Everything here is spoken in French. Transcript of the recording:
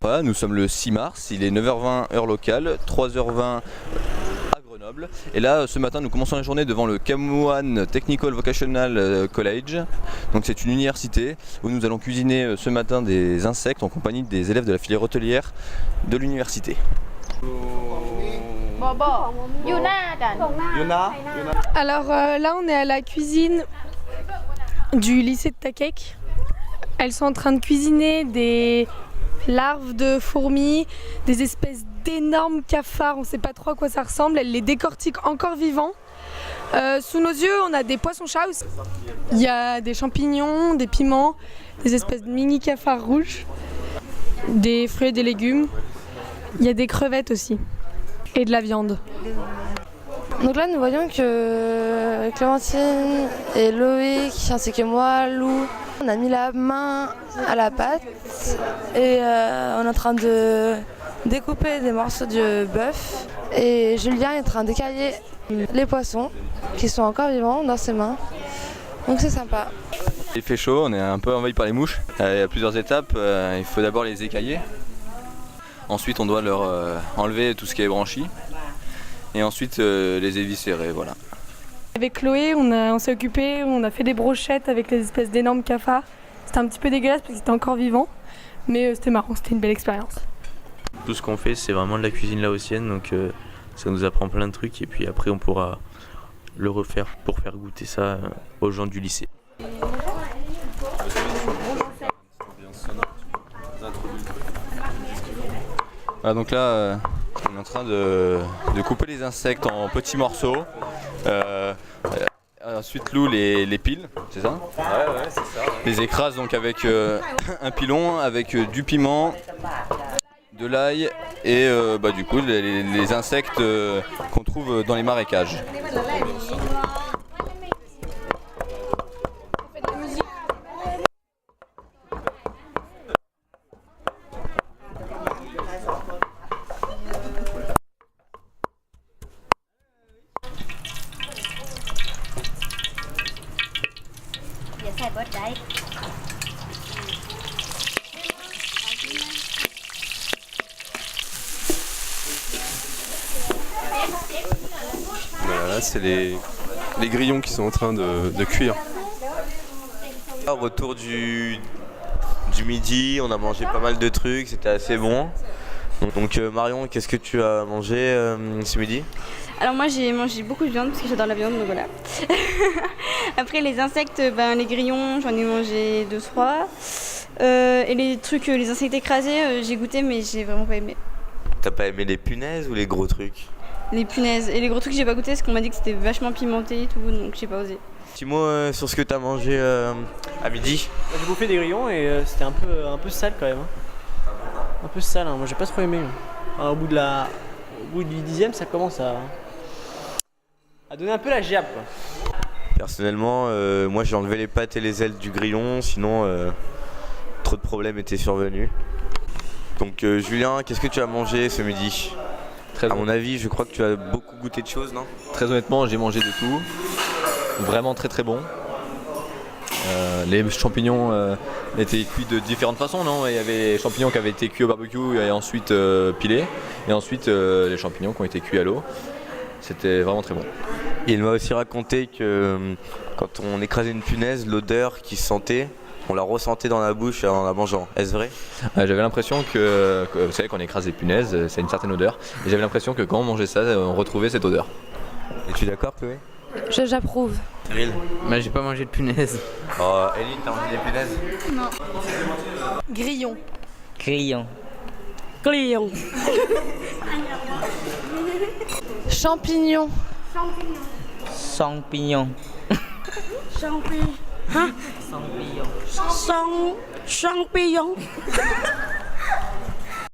Voilà, nous sommes le 6 mars, il est 9h20 heure locale, 3h20 à Grenoble. Et là, ce matin, nous commençons la journée devant le Camouan Technical Vocational College. Donc c'est une université où nous allons cuisiner ce matin des insectes en compagnie des élèves de la filière hôtelière de l'université. Alors là on est à la cuisine du lycée de Takek. Elles sont en train de cuisiner des larves de fourmis, des espèces d'énormes cafards, on ne sait pas trop à quoi ça ressemble, elles les décortiquent encore vivants. Sous nos yeux on a des poissons-chats aussi. Il y a des champignons, des piments, des espèces de mini cafards rouges, des fruits et des légumes. Il y a des crevettes aussi et de la viande. Donc là nous voyons que Clémentine et Loïc ainsi que moi, Lou, on a mis la main à la pâte et on est en train de découper des morceaux de bœuf et Julien est en train d'écailler les poissons qui sont encore vivants dans ses mains. Donc c'est sympa. Il fait chaud, on est un peu envahi par les mouches. Il y a plusieurs étapes, il faut d'abord les écailler. Ensuite on doit leur enlever tout ce qui est branchi. Et ensuite les éviscérer, voilà. Avec Chloé, on s'est occupé, on a fait des brochettes avec les espèces d'énormes cafards. C'était un petit peu dégueulasse parce qu'ils étaient encore vivants, mais c'était marrant, c'était une belle expérience. Tout ce qu'on fait, c'est vraiment de la cuisine laotienne, donc ça nous apprend plein de trucs et puis après on pourra le refaire pour faire goûter ça aux gens du lycée. Voilà, donc là, on est en train de couper les insectes en petits morceaux. Ensuite, Lou les pile, c'est ça? Ouais, c'est ça. Ouais. Les écrase donc avec un pilon, avec du piment, de l'ail et du coup les insectes qu'on trouve dans les marécages. Là, c'est les grillons qui sont en train de cuire. Au retour du midi, on a mangé pas mal de trucs, c'était assez bon. Donc Marion, qu'est-ce que tu as mangé ce midi? Alors moi j'ai mangé beaucoup de viande parce que j'adore la viande, donc voilà. Après les insectes, les grillons, j'en ai mangé 2-3. Et les trucs, les insectes écrasés, j'ai goûté mais j'ai vraiment pas aimé. T'as pas aimé les punaises ou les gros trucs? Les punaises. Et les gros trucs j'ai pas goûté parce qu'on m'a dit que c'était vachement pimenté et tout, donc j'ai pas osé. Petit mot sur ce que t'as mangé à midi? J'ai bouffé des grillons et c'était un peu sale quand même. Un peu sale, moi j'ai pas trop aimé. Au bout du 10e, ça commence à donner un peu la gerbe, quoi. Personnellement, moi j'ai enlevé les pattes et les ailes du grillon, sinon trop de problèmes étaient survenus. Donc Julien, qu'est-ce que tu as mangé ce midi? À mon avis, je crois que tu as beaucoup goûté de choses, non? Très honnêtement, j'ai mangé de tout. Vraiment très bon. Les champignons étaient cuits de différentes façons, non? Il y avait les champignons qui avaient été cuits au barbecue et ensuite pilés. Et ensuite les champignons qui ont été cuits à l'eau. C'était vraiment très bon. Il m'a aussi raconté que quand on écrasait une punaise, l'odeur qui se sentait, on la ressentait dans la bouche en la mangeant. Est-ce vrai? J'avais l'impression que, vous savez, quand on écrase des punaises, c'est une certaine odeur. Et j'avais l'impression que quand on mangeait ça, on retrouvait cette odeur. Es-tu d'accord, Chloé? J'approuve. Cyril? Bah j'ai pas mangé de punaise. Oh, Eline, t'as mangé des punaises? Non. Grillon. Grillon. Grillon. Champignons. Champignon. Champignon. Champignon. Champignon.